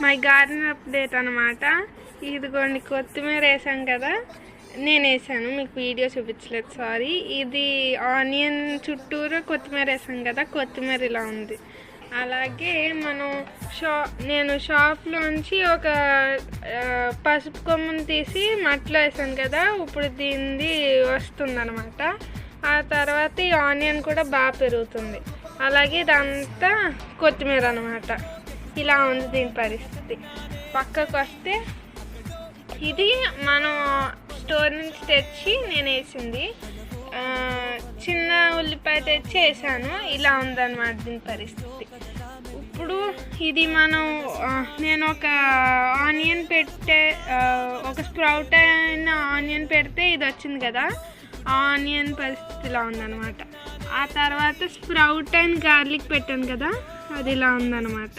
My garden update అనమాట. ఇదిగోండి కొత్తిమీర వేసాం కదా, నేను వేసాను, మీకు వీడియో చూపించలేదు, సారీ. ఇది ఆనియన్ చుట్టూరు కొత్తిమీర వేసాం కదా, కొత్తిమీర ఇలా ఉంది. అలాగే మనం నేను షాప్లోంచి ఒక పసుపు కొమ్మును తీసి మట్టిలో వేసాను కదా, ఇప్పుడు దీన్ని వస్తుందన్నమాట. ఆ తర్వాత ఈ ఆనియన్ కూడా బాగా పెరుగుతుంది. అలాగే ఇదంతా కొత్తిమీర అనమాట. ఇలా ఉంది దీని పరిస్థితి. పక్కకు వస్తే ఇది మనం స్టోర్ నుంచి తెచ్చి నేను వేసింది, చిన్న ఉల్లిపాయ తెచ్చి వేసాను. ఇలా ఉందన్నమాట దీని పరిస్థితి. ఇప్పుడు ఇది నేను ఒక ఆనియన్ ఒక స్ప్రౌట్ అయిన ఆనియన్ పెడితే ఇది వచ్చింది కదా, ఆనియన్ పరిస్థితి ఇలా ఉందన్నమాట. ఆ తర్వాత స్ప్రౌట్ అండ్ గార్లిక్ పెట్టాను కదా, అది ఇలా ఉందన్నమాట.